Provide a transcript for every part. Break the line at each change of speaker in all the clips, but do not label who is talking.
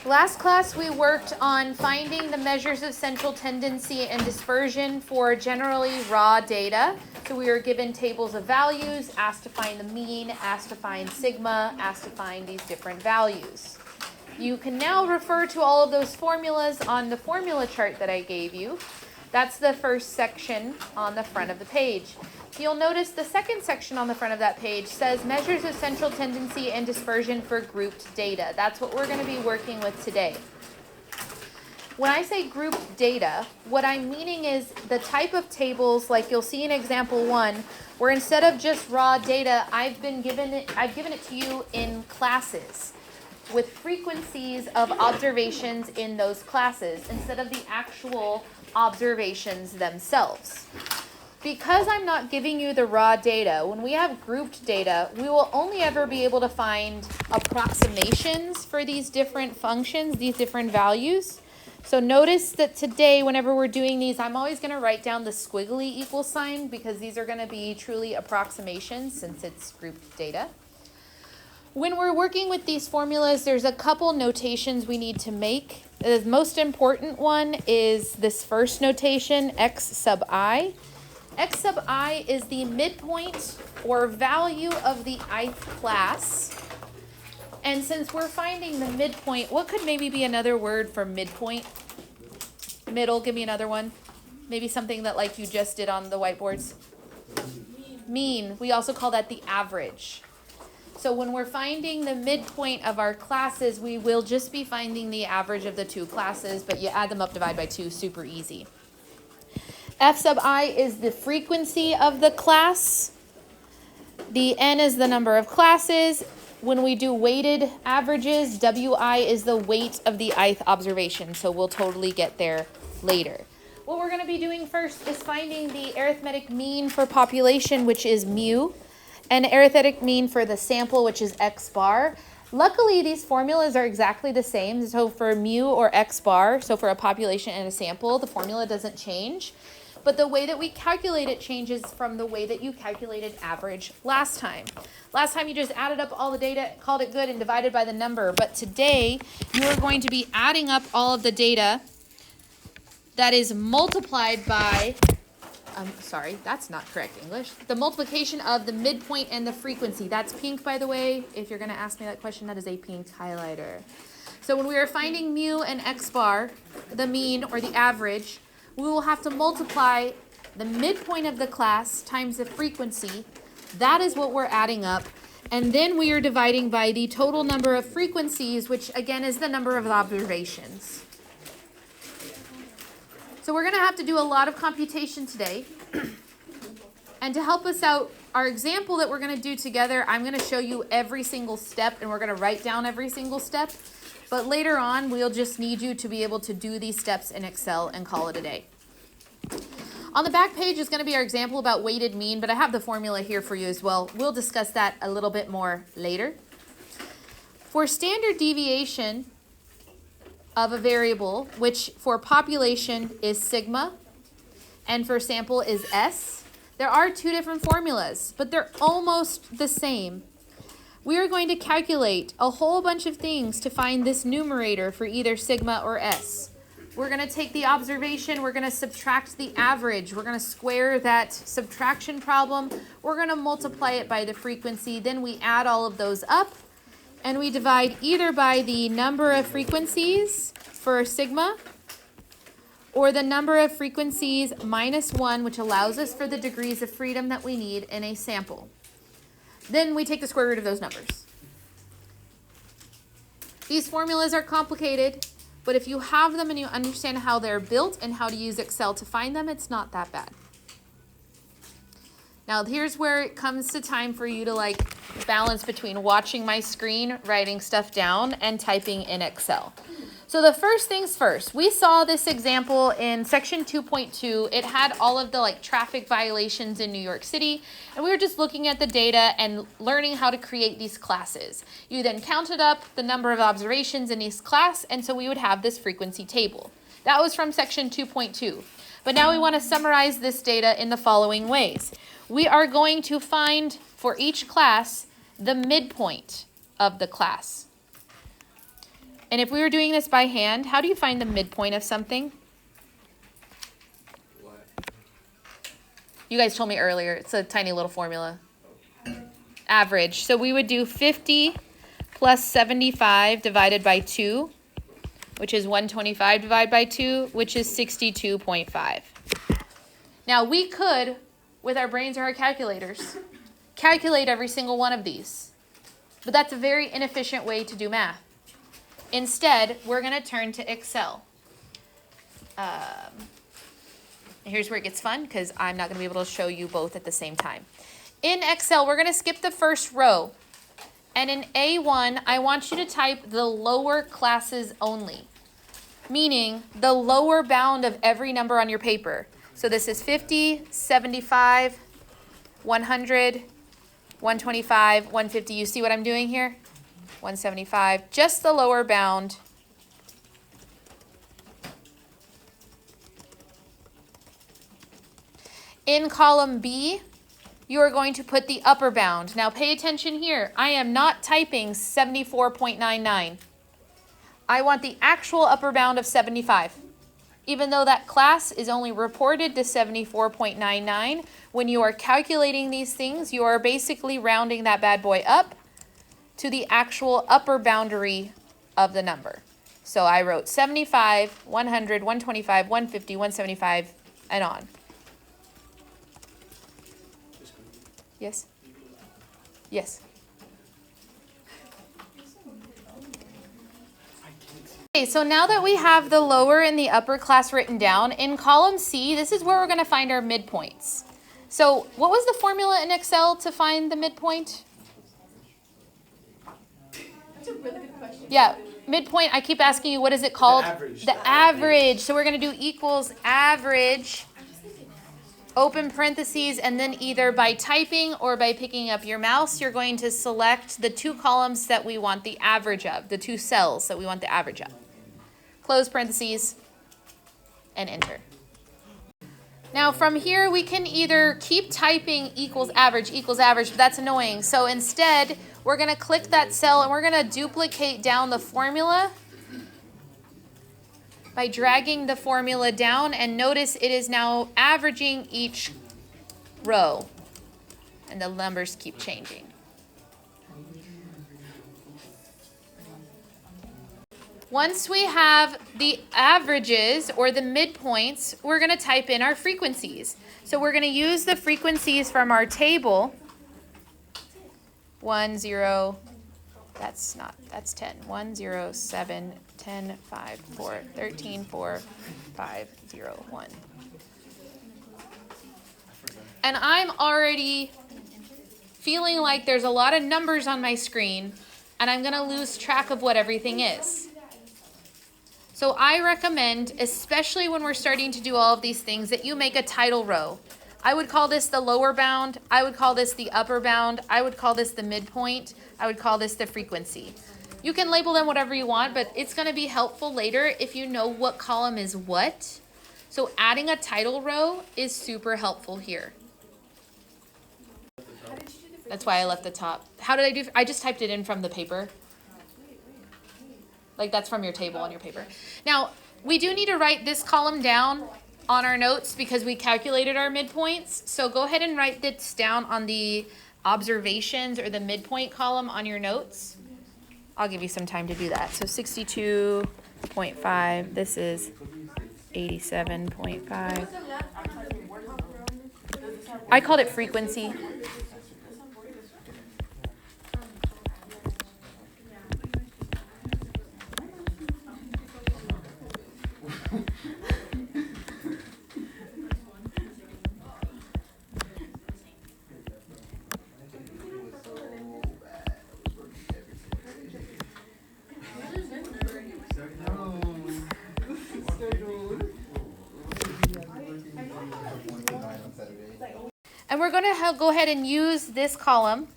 Last class we worked on finding the measures of central tendency and dispersion for generally raw data. So we were given tables of values, asked to find the mean, asked to find sigma, asked to find these different values. You can now refer to all of those formulas on the formula chart that I gave you. That's the first section on the front of the page. You'll notice the second section on the front of that page says measures of central tendency and dispersion for grouped data. That's what we're going to be working with today. When I say grouped data, what I'm meaning is the type of tables, like you'll see in example 1, where instead of just raw data, I've given it to you in classes with frequencies of observations in those classes instead of the actual observations themselves. Because I'm not giving you the raw data, when we have grouped data, we will only ever be able to find approximations for these different functions, these different values. So notice that today, whenever we're doing these, I'm always going to write down the squiggly equal sign because these are going to be truly approximations since it's grouped data. When we're working with these formulas, there's a couple notations we need to make. The most important one is this first notation, x sub I. X sub I is the midpoint or value of the ith class. And since we're finding the midpoint, what could maybe be another word for midpoint? Middle, give me another one. Maybe something that like you just did on the whiteboards. Mean. We also call that the average. So when we're finding the midpoint of our classes, we will just be finding the average of the two classes, but you add them up, divide by 2, super easy. F sub I is the frequency of the class. The N is the number of classes. When we do weighted averages, WI is the weight of the ith observation. So we'll totally get there later. What we're going to be doing first is finding the arithmetic mean for population, which is mu, and arithmetic mean for the sample, which is x bar. Luckily, these formulas are exactly the same. So for mu or x bar, so for a population and a sample, the formula doesn't change. But the way that we calculate it changes from the way that you calculated average last time. Last time you just added up all the data, called it good, and divided by the number. But today, you are going to be adding up all of the data that is multiplied by, sorry, that's not correct English. The multiplication of the midpoint and the frequency. That's pink, by the way. If you're going to ask me that question, that is a pink highlighter. So when we are finding mu and x bar, the mean or the average, we will have to multiply the midpoint of the class times the frequency. That is what we're adding up. And then we are dividing by the total number of frequencies, which again is the number of observations. So we're going to have to do a lot of computation today. And to help us out, our example that we're going to do together, I'm going to show you every single step and we're going to write down every single step. But later on, we'll just need you to be able to do these steps in Excel and call it a day. On the back page is going to be our example about weighted mean, but I have the formula here for you as well. We'll discuss that a little bit more later. For standard deviation of a variable, which for population is sigma, and for sample is S, there are two different formulas, but they're almost the same. We are going to calculate a whole bunch of things to find this numerator for either sigma or S. We're going to take the observation, we're going to subtract the average, we're going to square that subtraction problem, we're going to multiply it by the frequency, then we add all of those up, and we divide either by the number of frequencies for sigma, or the number of frequencies minus 1, which allows us for the degrees of freedom that we need in a sample. Then we take the square root of those numbers. These formulas are complicated, but if you have them and you understand how they're built and how to use Excel to find them, it's not that bad. Now here's where it comes to time for you to balance between watching my screen, writing stuff down, and typing in Excel. So the first things first, we saw this example in section 2.2. It had all of the traffic violations in New York City, and we were just looking at the data and learning how to create these classes. You then counted up the number of observations in each class, and so we would have this frequency table. That was from section 2.2. But now we want to summarize this data in the following ways. We are going to find for each class the midpoint of the class. And if we were doing this by hand, how do you find the midpoint of something?
What?
You guys told me earlier, it's a tiny little formula. Average. So we would do 50 plus 75 divided by 2, which is 125 divided by 2, which is 62.5. Now we could, with our brains or our calculators, calculate every single one of these. But that's a very inefficient way to do math. Instead, we're going to turn to Excel. Here's where it gets fun because I'm not going to be able to show you both at the same time. In Excel, we're going to skip the first row. And in A1, I want you to type the lower classes only, meaning the lower bound of every number on your paper. So this is 50, 75, 100, 125, 150. You see what I'm doing here? 175, just the lower bound. In column B, you are going to put the upper bound. Now pay attention here. I am not typing 74.99. I want the actual upper bound of 75. Even though that class is only reported to 74.99, when you are calculating these things, you are basically rounding that bad boy up to the actual upper boundary of the number. So I wrote 75, 100, 125, 150, 175, and on. Yes? Yes. Okay, so now that we have the lower and the upper class written down, in column C, this is where we're going to find our midpoints. So what was the formula in Excel to find the midpoint?
That's a really good question.
Yeah, midpoint, I keep asking you, what is it called?
The average.
The average. So we're going to do equals average, open parentheses, and then either by typing or by picking up your mouse, you're going to select the two columns that we want the average of, the two cells that we want the average of. Close parentheses and enter. Now from here, we can either keep typing equals average, but that's annoying. So instead, we're going to click that cell and we're going to duplicate down the formula by dragging the formula down, and notice it is now averaging each row, and the numbers keep changing. Once we have the averages or the midpoints, we're going to type in our frequencies. So we're going to use the frequencies from our table. 1, 0, that's 10. 1, 0, 7, 10, 5, 4, 13, 4, 5, 0, 1. And I'm already feeling like there's a lot of numbers on my screen, and I'm going to lose track of what everything is. So I recommend, especially when we're starting to do all of these things, that you make a title row. I would call this the lower bound. I would call this the upper bound. I would call this the midpoint. I would call this the frequency. You can label them whatever you want, but it's going to be helpful later if you know what column is what. So adding a title row is super helpful here. That's why I left the top. How did I do? I just typed it in from the paper. Like that's from your table on your paper. Now, we do need to write this column down on our notes because we calculated our midpoints. So go ahead and write this down on the observations or the midpoint column on your notes. I'll give you some time to do that. So 62.5, this is 87.5. I called it frequency. And we're going to go ahead and use this column.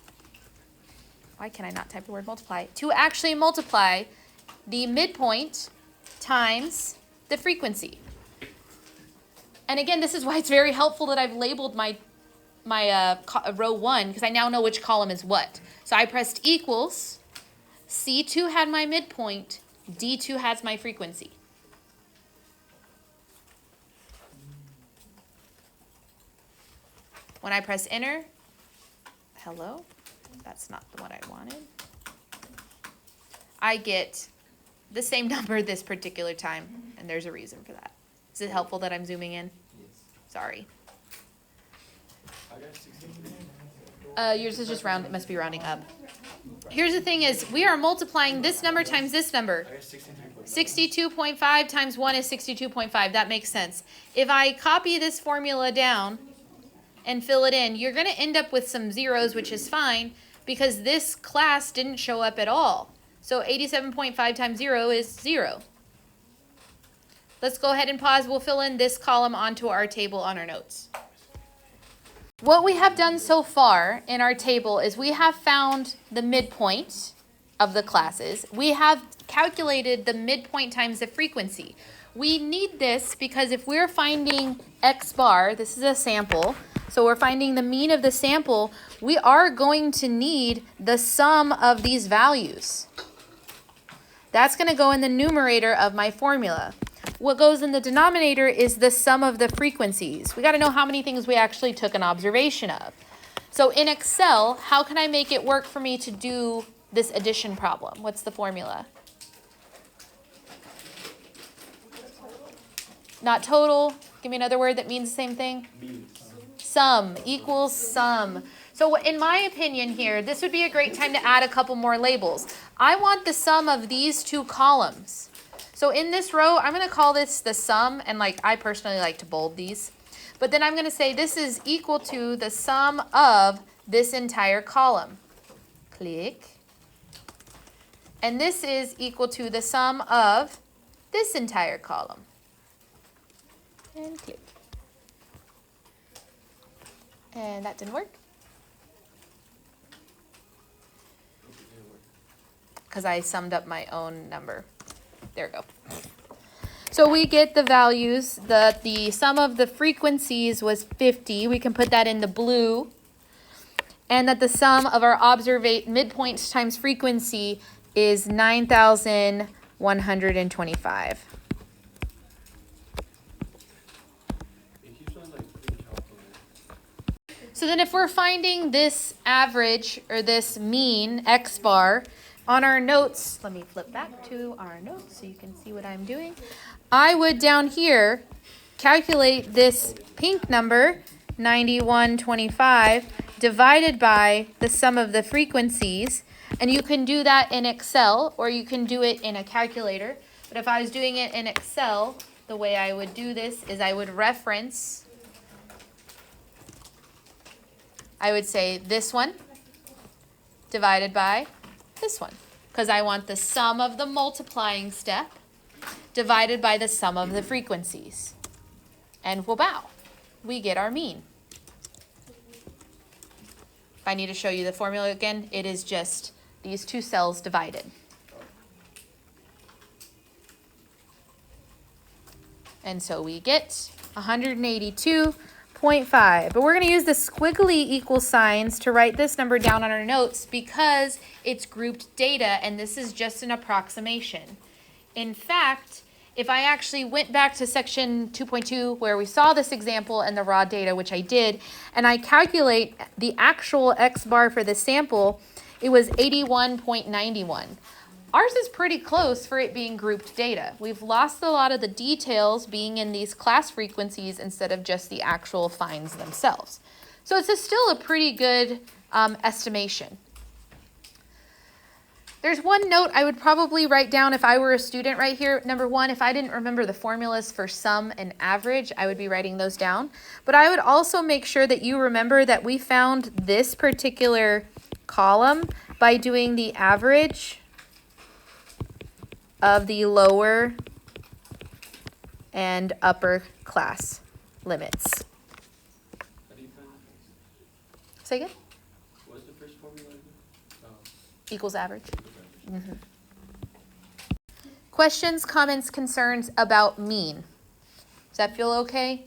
Why can I not type the word multiply? To actually multiply the midpoint times the frequency. And again, this is why it's very helpful that I've labeled my row 1, because I now know which column is what. So I pressed equals. C2 had my midpoint. D2 has my frequency. When I press enter, hello, that's not the one I wanted. I get the same number this particular time, and there's a reason for that. Is it helpful that I'm zooming in?
Yes.
Sorry.
I got 63.
Yours is just round, it must be rounding up. Here's the thing is, we are multiplying this number times this number.
I got 63.5.
62.5 times 1 is 62.5. That makes sense. If I copy this formula down and fill it in, you're going to end up with some zeros, which is fine, because this class didn't show up at all. So 87.5 times 0 is 0. Let's go ahead and pause. We'll fill in this column onto our table on our notes. What we have done so far in our table is we have found the midpoint of the classes. We have calculated the midpoint times the frequency. We need this because if we're finding X bar, this is a sample, so we're finding the mean of the sample, we are going to need the sum of these values. That's going to go in the numerator of my formula. What goes in the denominator is the sum of the frequencies. We got to know how many things we actually took an observation of. So in Excel, how can I make it work for me to do this addition problem? What's the formula? Not total. Give me another word that means the same thing. Sum equals sum. So in my opinion here, this would be a great time to add a couple more labels. I want the sum of these two columns. So in this row, I'm going to call this the sum, and I personally like to bold these. But then I'm going to say this is equal to the sum of this entire column. Click. And this is equal to the sum of this entire column. And click. And that didn't work. Because I summed up my own number. There we go. So we get the values. The sum of the frequencies was 50. We can put that in the blue. And that the sum of our midpoint times frequency is 9,125. So then if we're finding this average or this mean X bar, on our notes, let me flip back to our notes so you can see what I'm doing. I would down here calculate this pink number, 9125, divided by the sum of the frequencies. And you can do that in Excel or you can do it in a calculator. But if I was doing it in Excel, the way I would do this is I would reference, I would say this one divided by this one, because I want the sum of the multiplying step divided by the sum of the frequencies. And wow, we get our mean. If I need to show you the formula again, it is just these two cells divided. And so we get 182.5. But we're going to use the squiggly equal signs to write this number down on our notes because it's grouped data and this is just an approximation. In fact, if I actually went back to section 2.2 where we saw this example and the raw data, which I did, and I calculate the actual X bar for the sample, it was 81.91. Ours is pretty close for it being grouped data. We've lost a lot of the details being in these class frequencies instead of just the actual finds themselves. So it's still a pretty good estimation. There's one note I would probably write down if I were a student right here. Number one, if I didn't remember the formulas for sum and average, I would be writing those down. But I would also make sure that you remember that we found this particular column by doing the average of the lower and upper class limits.
How do you find the
Say again?
What's the first formula again?
Equals average. Questions, comments, concerns about mean? Does that feel okay?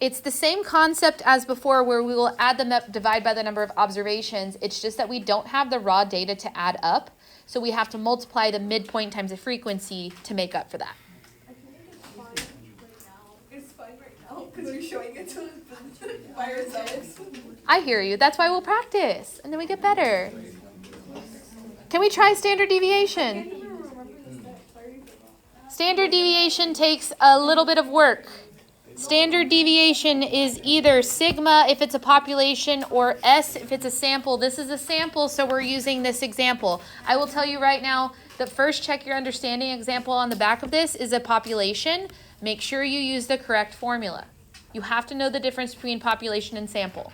It's the same concept as before where we will add them up, divide by the number of observations. It's just that we don't have the raw data to add up. So we have to multiply the midpoint times the frequency to make up for that.
It's fine right now because you're showing it to us by ourselves.
I hear you. That's why we'll practice, and then we get better. Can we try standard deviation? Standard deviation takes a little bit of work. Standard deviation is either sigma if it's a population or S if it's a sample. This is a sample, so we're using this example. I will tell you right now that first check your understanding example on the back of this is a population. Make sure you use the correct formula. You have to know the difference between population and sample.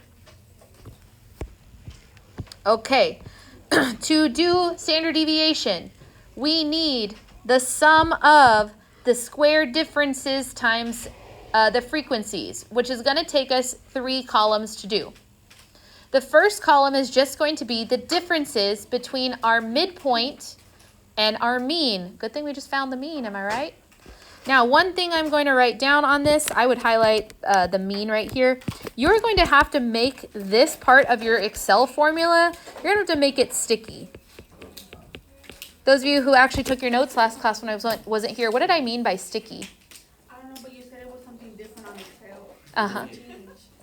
Okay, to do standard deviation, we need the sum of the square differences times the frequencies, which is going to take us 3 columns to do. The first column is just going to be the differences between our midpoint and our mean. Good thing we just found the mean, am I right? Now, one thing I'm going to write down on this, I would highlight the mean right here. You're going to have to make this part of your Excel formula, you're going to have to make it sticky. Those of you who actually took your notes last class when I wasn't here, what did I mean by sticky?
I don't know, but you said it was something different on Excel.
Uh-huh.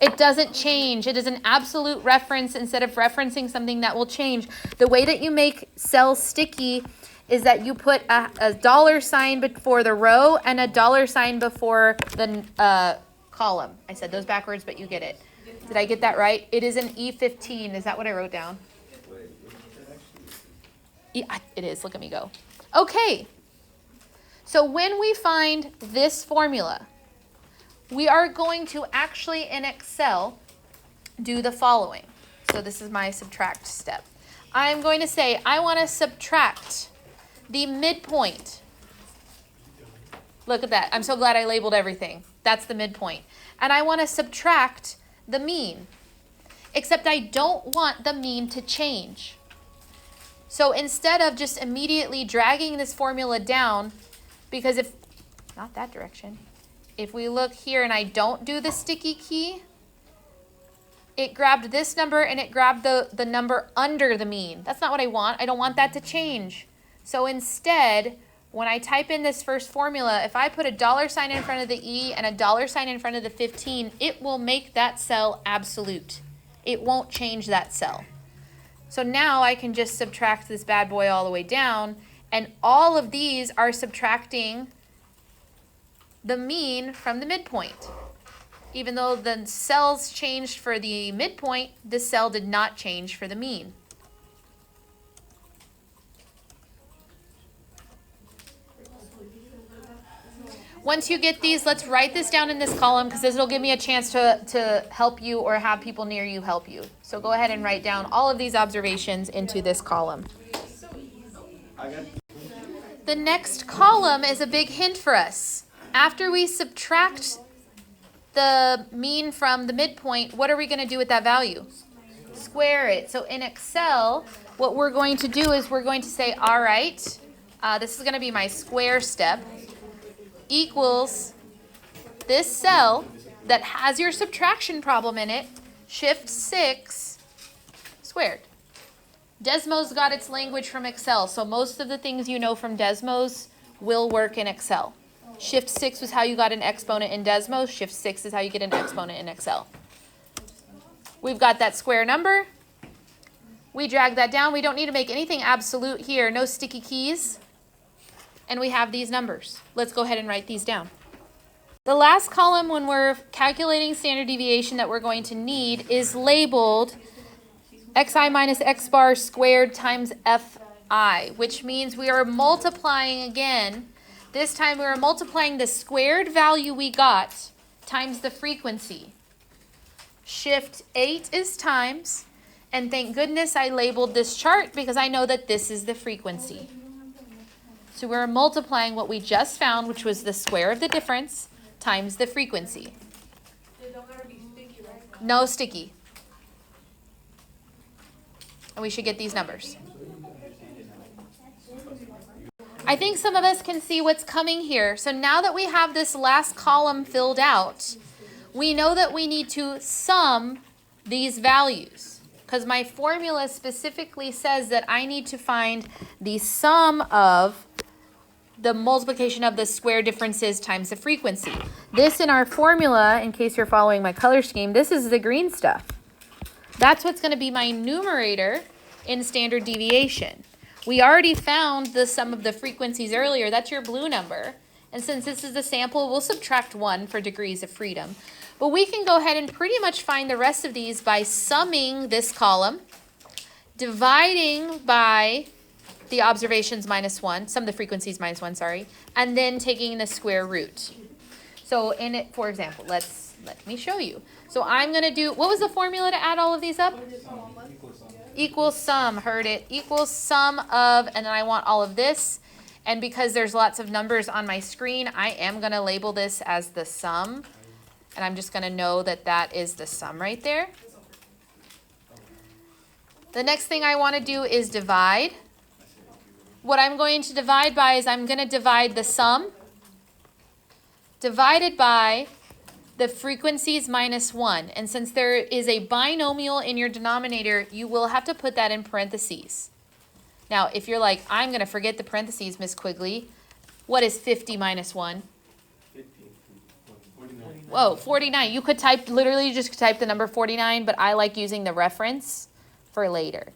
It doesn't change. It is an absolute reference instead of referencing something that will change. The way that you make cells sticky is that you put a dollar sign before the row and a dollar sign before the column. I said those backwards, but you get it. Did I get that right? It is an E15. Is that what I wrote down? It is. Look at me go. Okay. So when we find this formula, we are going to actually in Excel do the following. So this is my subtract step. I'm going to say I want to subtract the midpoint. Look at that. I'm so glad I labeled everything. That's the midpoint. And I want to subtract the mean. Except I don't want the mean to change. So instead of just immediately dragging this formula down, because if, not that direction, if we look here and I don't do the sticky key, it grabbed this number and it grabbed the number under the mean. That's not what I want. I don't want that to change. So instead, when I type in this first formula, if I put a dollar sign in front of the E and a dollar sign in front of the 15, it will make that cell absolute. It won't change that cell. So now I can just subtract this bad boy all the way down, and all of these are subtracting the mean from the midpoint. Even though the cells changed for the midpoint, the cell did not change for the mean. Once you get these, let's write this down in this column because this will give me a chance to help you or have people near you help you. So go ahead and write down all of these observations into this column. The next column is a big hint for us. After we subtract the mean from the midpoint, what are we going to do with that value? Square it. So in Excel, what we're going to do is we're going to say, all right, this is going to be my square step, equals this cell that has your subtraction problem in it, shift 6 squared. Desmos got its language from Excel, so most of the things you know from Desmos will work in Excel. Shift 6 was how you got an exponent in Desmos. Shift 6 is how you get an exponent in Excel. We've got that square number. We drag that down. We don't need to make anything absolute here. No sticky keys. And we have these numbers. Let's go ahead and write these down. The last column when we're calculating standard deviation that we're going to need is labeled xi minus x bar squared times fi, which means we are multiplying again. This time we are multiplying the squared value we got times the frequency. Shift 8 is times, and thank goodness I labeled this chart because I know that this is the frequency. So we're multiplying what we just found, which was the square of the difference, times the frequency.
They don't gotta be sticky, right?
No sticky. And we should get these numbers. I think some of us can see what's coming here. So now that we have this last column filled out, we know that we need to sum these values. because my formula specifically says that I need to find the sum of the multiplication of the square differences times the frequency. This in our formula, in case you're following my color scheme, this is the green stuff. That's what's going to be my numerator in standard deviation. We already found the sum of the frequencies earlier. That's your blue number. And since this is a sample, we'll subtract 1 for degrees of freedom. But we can go ahead and pretty much find the rest of these by summing this column, dividing by the observations minus 1, sum of the frequencies minus 1, sorry, and then taking the square root. So in it, for example, let me show you. So I'm going to do, what was the formula to add all of these up? Equals sum, heard it. Equals sum of, and then I want all of this. And because there's lots of numbers on my screen, I am going to label this as the sum. And I'm just going to know that that is the sum right there. The next thing I want to do is divide. What I'm going to divide by is I'm going to divide the sum divided by the frequencies minus 1. And since there is a binomial in your denominator, you will have to put that in parentheses. Now, if you're like, I'm going to forget the parentheses, Miss Quigley, what is 50 minus 1?
49.
Whoa, 49. You could type, literally just type the number 49, but I like using the reference for later.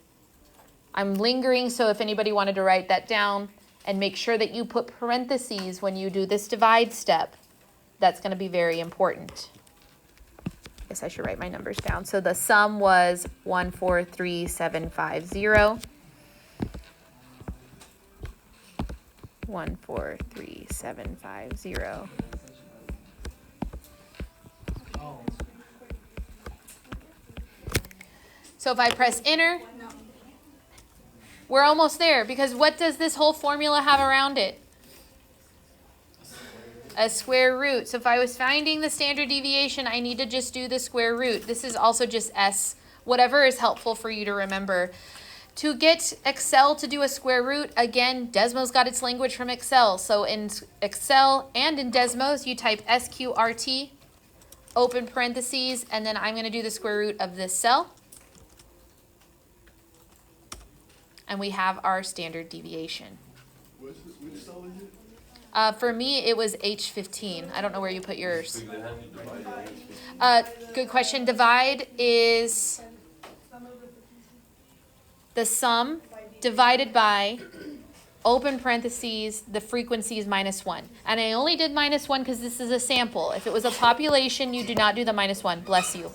I'm lingering, so if anybody wanted to write that down, and make sure that you put parentheses when you do this divide step, that's going to be very important. I guess I should write my numbers down. So the sum was 143750. 143750. So if I press enter, we're almost there, because what does this whole formula have around it? A square root. So if I was finding the standard deviation, I need to just do the square root. This is also just S, whatever is helpful for you to remember. To get Excel to do a square root, again, Desmos got its language from Excel. So in Excel and in Desmos, you type SQRT, open parentheses, and then I'm going to do the square root of this cell. And we have our standard deviation.
Which cell is it?
For me, it was H15. I don't know where you put yours. Good question. Divide is the sum divided by, open parentheses, the frequencies minus 1. And I only did minus 1 because this is a sample. If it was a population, you do not do the minus 1. Bless you.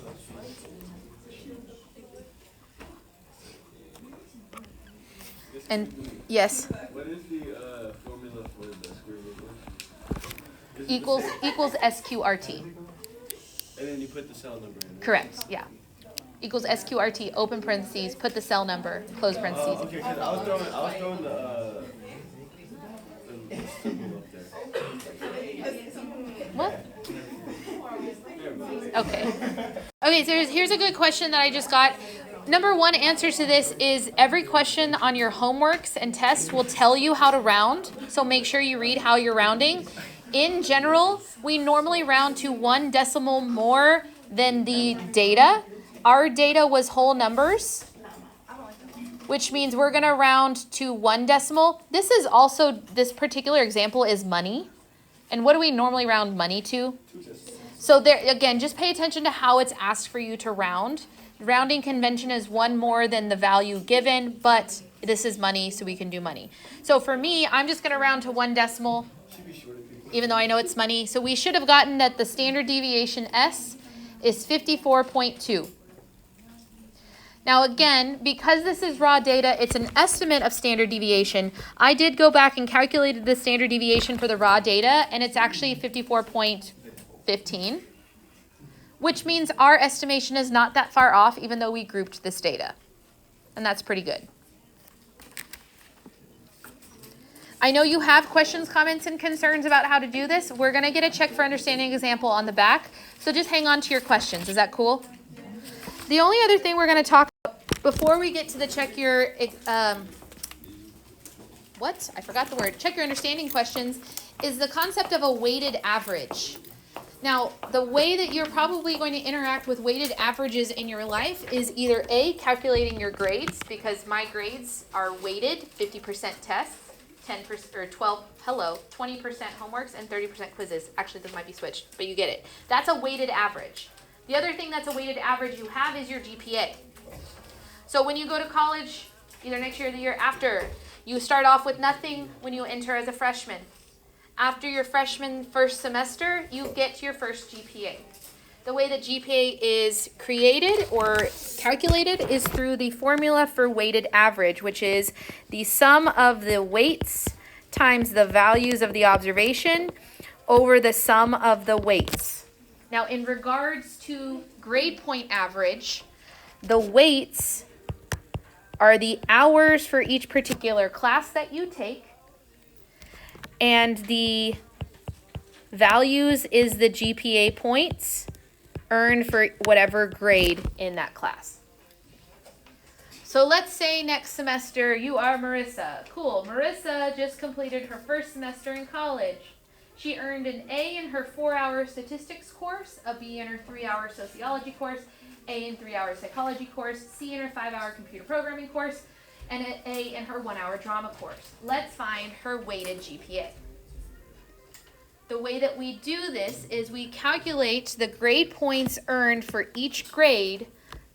And yes.
What is the formula for the square root?
Equals SQRT.
And then you put the cell number in.
Correct, yeah. Equals SQRT, open parentheses, put the cell number, close parentheses.
Okay, because I was throwing the symbol up there.
What? Okay. Okay, so here's a good question that I just got. Number 1 answer to this is every question on your homeworks and tests will tell you how to round. So make sure you read how you're rounding. In general, we normally round to 1 decimal more than the data. Our data was whole numbers, which means we're going to round to 1 decimal. This is also, this particular example is money. And what do we normally round money to? So there, again, just pay attention to how it's asked for you to round. Rounding convention is 1 more than the value given, but this is money, so we can do money. So for me, I'm just going to round to 1 decimal, even though I know it's money. So we should have gotten that the standard deviation S is 54.2. Now again, because this is raw data, it's an estimate of standard deviation. I did go back and calculated the standard deviation for the raw data, and it's actually 54.15. Which means our estimation is not that far off, even though we grouped this data. And that's pretty good. I know you have questions, comments, and concerns about how to do this. We're going to get a check for understanding example on the back. So just hang on to your questions. Is that cool? The only other thing we're going to talk about before we get to the check your, I forgot the word. Check your understanding questions is the concept of a weighted average. Now, the way that you're probably going to interact with weighted averages in your life is either A, calculating your grades, because my grades are weighted, 50% tests, 10% or 20% homeworks, and 30% quizzes. Actually, this might be switched, but you get it. That's a weighted average. The other thing that's a weighted average you have is your GPA. So when you go to college, either next year or the year after, you start off with nothing when you enter as a freshman. After your freshman first semester, you get your first GPA. The way that GPA is created or calculated is through the formula for weighted average, which is the sum of the weights times the values of the observation over the sum of the weights. Now, in regards to grade point average, the weights are the hours for each particular class that you take, and the values is the GPA points earned for whatever grade in that class. So let's say next semester you are Marissa. Cool. Marissa just completed her first semester in college. She earned an A in her 4-hour statistics course, a B in her 3-hour sociology course, A in 3-hour psychology course, C in her 5-hour computer programming course, and an A in her 1-hour drama course. Let's find her weighted GPA. The way that we do this is we calculate the grade points earned for each grade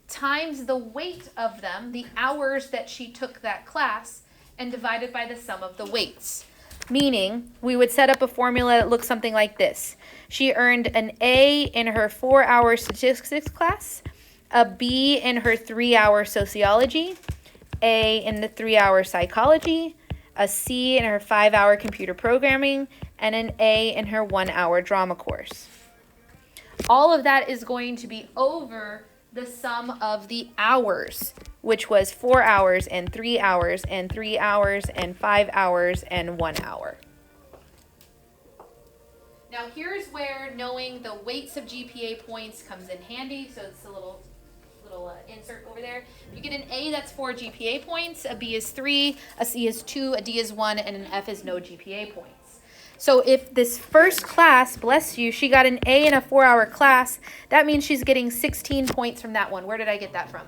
times the weight of them, the hours that she took that class, and divided by the sum of the weights. Meaning, we would set up a formula that looks something like this. She earned an A in her 4-hour statistics class, a B in her 3-hour sociology, A in the 3-hour psychology, a C in her 5-hour computer programming, and an A in her 1-hour drama course. All of that is going to be over the sum of the hours, which was 4 hours and 3 hours and 3 hours and 5 hours and 1 hour. Now here's where knowing the weights of GPA points comes in handy. So it's a little insert over there. You get an A, that's 4 GPA points, a B is 3, a C is 2, a D is 1, and an F is no GPA points. So if this first class, bless you, she got an A in a 4-hour class, that means she's getting 16 points from that one. Where did I get that from?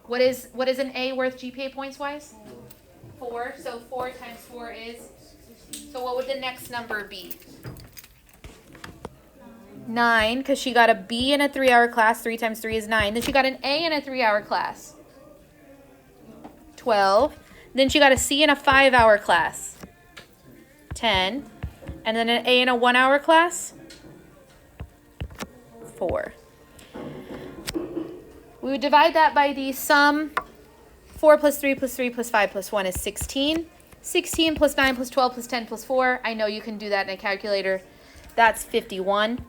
What is an A worth GPA points wise? 4. So 4 times 4 is, so what would the next number be? 9, because she got a B in a 3-hour class. 3 times 3 is 9. Then she got an A in a 3-hour class. 12. Then she got a C in a 5-hour class. 10. And then an A in a 1-hour class. 4. We would divide that by the sum. 4 plus 3 plus 3 plus 5 plus 1 is 16. 16 plus 9 plus 12 plus 10 plus 4. I know you can do that in a calculator. That's 51.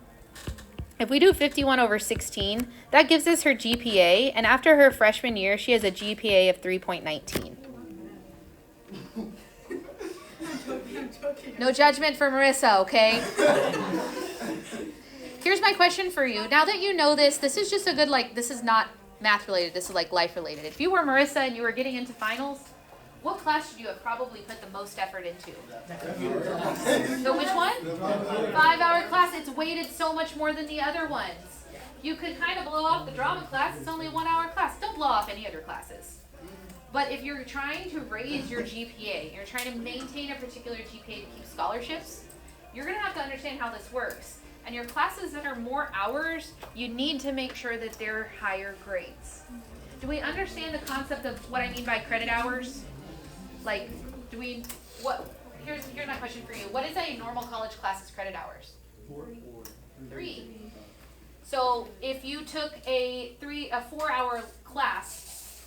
If we do 51 over 16, that gives us her GPA, and after her freshman year, she has a GPA of 3.19. No judgment for Marissa, okay? Here's my question for you. Now that you know this, this is just a good, this is not math related, this is life related. If you were Marissa and you were getting into finals, what class should you have probably put the most effort into? So which one? 5-hour class. It's weighted so much more than the other ones. You could kind of blow off the drama class. It's only a 1-hour class. Don't blow off any other classes. But if you're trying to raise your GPA, you're trying to maintain a particular GPA to keep scholarships, you're going to have to understand how this works. And your classes that are more hours, you need to make sure that they're higher grades. Do we understand the concept of what I mean by credit hours? Here's my question for you. What is a normal college class's credit hours? 3. So if you took a 4-hour class,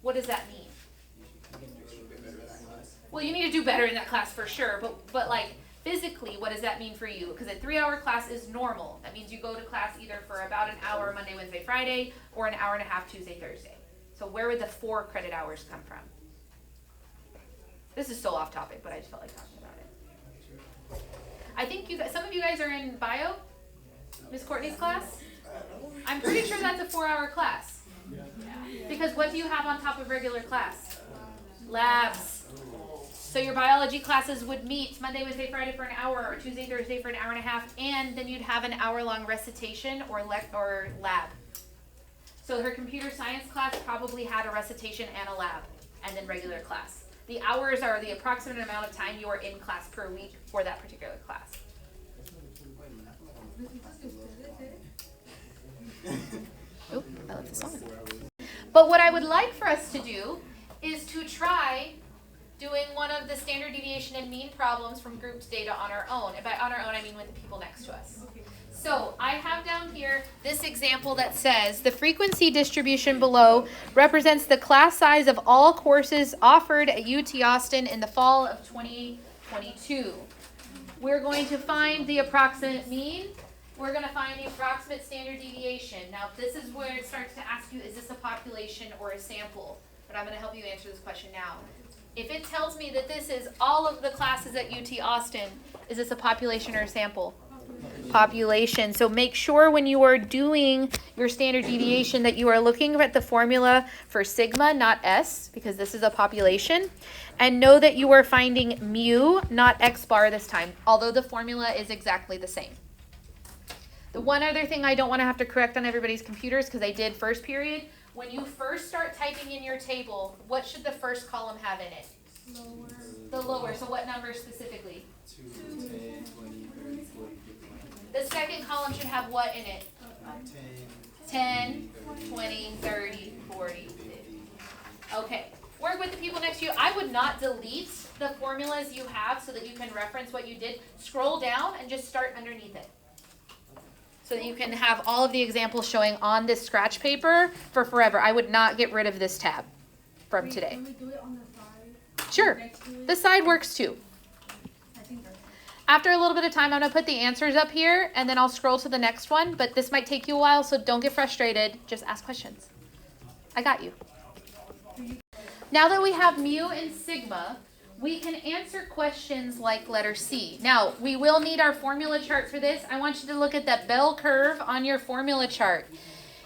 what does that mean? Well, you need to do better in that class for sure, but physically, what does that mean for you? Because a 3-hour class is normal. That means you go to class either for about an hour Monday, Wednesday, Friday, or an hour and a half Tuesday, Thursday. So where would the 4 credit hours come from? This is so off topic, but I just felt like talking about it. I think some of you guys are in bio, Miss Courtney's class. I'm pretty sure that's a 4-hour class. Because what do you have on top of regular class? Labs. So your biology classes would meet Monday, Wednesday, Friday for an hour, or Tuesday, Thursday for an hour and a half, and then you'd have an hour-long recitation or lab. So her computer science class probably had a recitation and a lab, and then regular class. The hours are the approximate amount of time you are in class per week for that particular class. Oh, I left this on. But what I would like for us to do is to try doing one of the standard deviation and mean problems from grouped data on our own. And by on our own, I mean with the people next to us. So I have down here this example that says the frequency distribution below represents the class size of all courses offered at UT Austin in the fall of 2022. We're going to find the approximate mean. We're going to find the approximate standard deviation. Now, this is where it starts to ask you, is this a population or a sample? But I'm going to help you answer this question now. If it tells me that this is all of the classes at UT Austin, is this a population or a sample? Population. So make sure when you are doing your standard deviation that you are looking at the formula for sigma, not S, because this is a population. And know that you are finding mu, not X bar this time, although the formula is exactly the same. The one other thing I don't want to have to correct on everybody's computers, because I did first period, when you first start typing in your table, what should the first column have in it?
Lower.
The lower. So what number specifically?
2, 10, 20, 30, 40, 50.
The second column should have what in it? 10, 20, 30, 40, 50. Okay. Work with the people next to you. I would not delete the formulas you have so that you can reference what you did. Scroll down and just start underneath it, so that you can have all of the examples showing on this scratch paper for forever. I would not get rid of this tab from today.
Can we do it on the side?
Sure.
Next to it?
The side works too.
I think that's
After a little bit of time, I'm going to put the answers up here, and then I'll scroll to the next one. But this might take you a while, so don't get frustrated. Just ask questions. I got you. Now that we have mu and sigma, we can answer questions like letter C. Now, we will need our formula chart for this. I want you to look at that bell curve on your formula chart.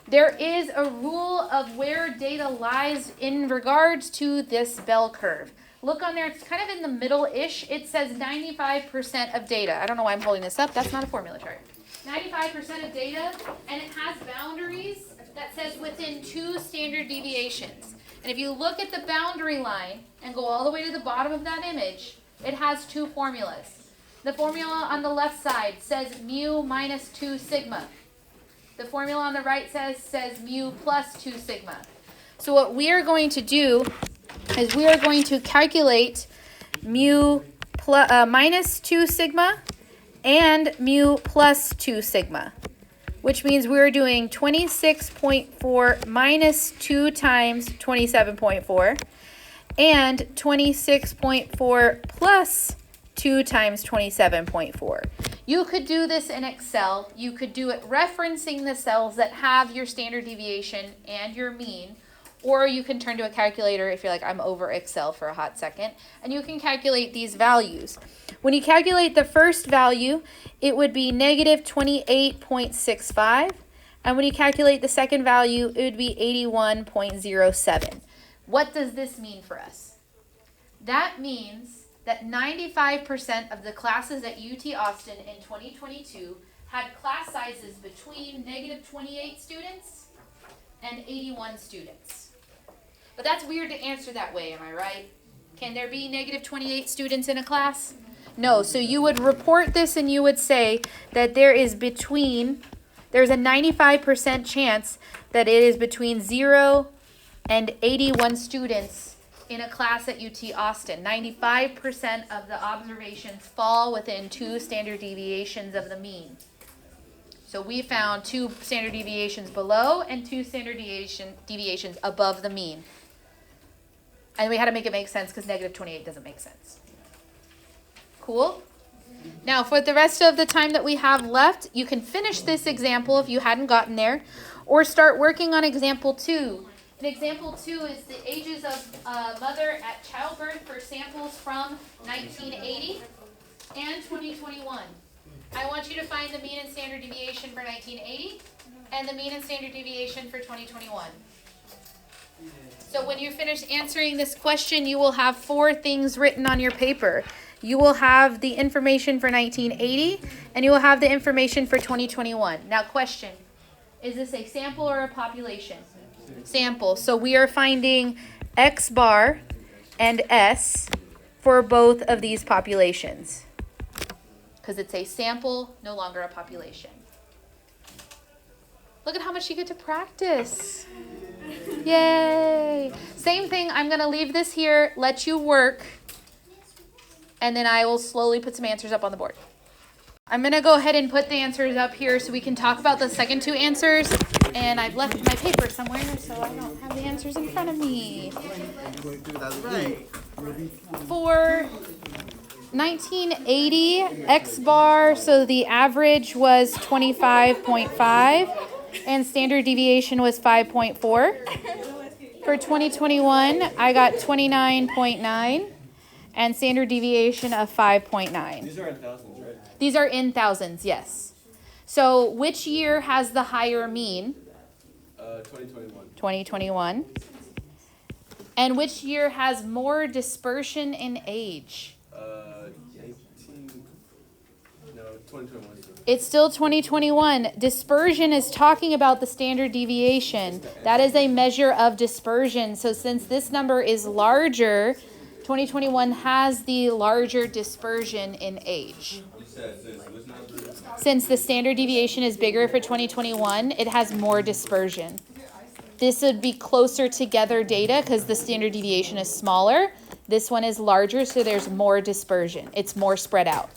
There is a rule of where data lies in regards to this bell curve. Look on there, it's kind of in the middle-ish. It says 95% of data. I don't know why I'm holding this up. That's not a formula chart. 95% of data, and it has boundaries that says within 2 standard deviations. And if you look at the boundary line and go all the way to the bottom of that image, it has 2 formulas. The formula on the left side says mu minus 2 sigma. The formula on the right says mu plus 2 sigma. So what we are going to do is we are going to calculate mu minus 2 sigma and mu plus 2 sigma, which means we're doing 26.4 minus 2 times 27.4 and 26.4 plus 2 times 27.4. You could do this in Excel. You could do it referencing the cells that have your standard deviation and your mean, or you can turn to a calculator if you're like, I'm over Excel for a hot second, and you can calculate these values. When you calculate the first value, it would be negative 28.65. And when you calculate the second value, it would be 81.07. What does this mean for us? That means that 95% of the classes at UT Austin in 2022 had class sizes between negative 28 students and 81 students. But that's weird to answer that way, am I right? Can there be negative 28 students in a class? No, so you would report this and you would say that there's a 95% chance that it is between 0 and 81 students in a class at UT Austin. 95% of the observations fall within 2 standard deviations of the mean. So we found 2 standard deviations below and 2 standard deviations above the mean. And we had to make it make sense because negative 28 doesn't make sense. Cool? Now, for the rest of the time that we have left, you can finish this example if you hadn't gotten there, or start working on example 2. And example 2 is the ages of mother at childbirth for samples from 1980 and 2021. I want you to find the mean and standard deviation for 1980 and the mean and standard deviation for 2021. So when you finish answering this question, you will have 4 things written on your paper. You will have the information for 1980, and you will have the information for 2021. Now question, is this a sample or a population? Sample. So we are finding X bar and S for both of these populations. Because it's a sample, no longer a population. Look at how much you get to practice. Yay. Same thing, I'm going to leave this here, let you work, and then I will slowly put some answers up on the board. I'm going to go ahead and put the answers up here so we can talk about the second 2 answers. And I've left my paper somewhere, so I don't have the answers in front of me. For 1980, X bar, so the average was 25.5, and standard deviation was 5.4. For 2021, I got 29.9, and standard deviation of 5.9.
These are in thousands, right?
These are in thousands, yes. So which year has the higher mean?
2021.
2021. And which year has more dispersion in age?
2021.
It's still 2021. Dispersion is talking about the standard deviation. That is a measure of dispersion. So since this number is larger, 2021 has the larger dispersion in age. Since the standard deviation is bigger for 2021, it has more dispersion. This would be closer together data because the standard deviation is smaller. This one is larger, so there's more dispersion. It's more spread out.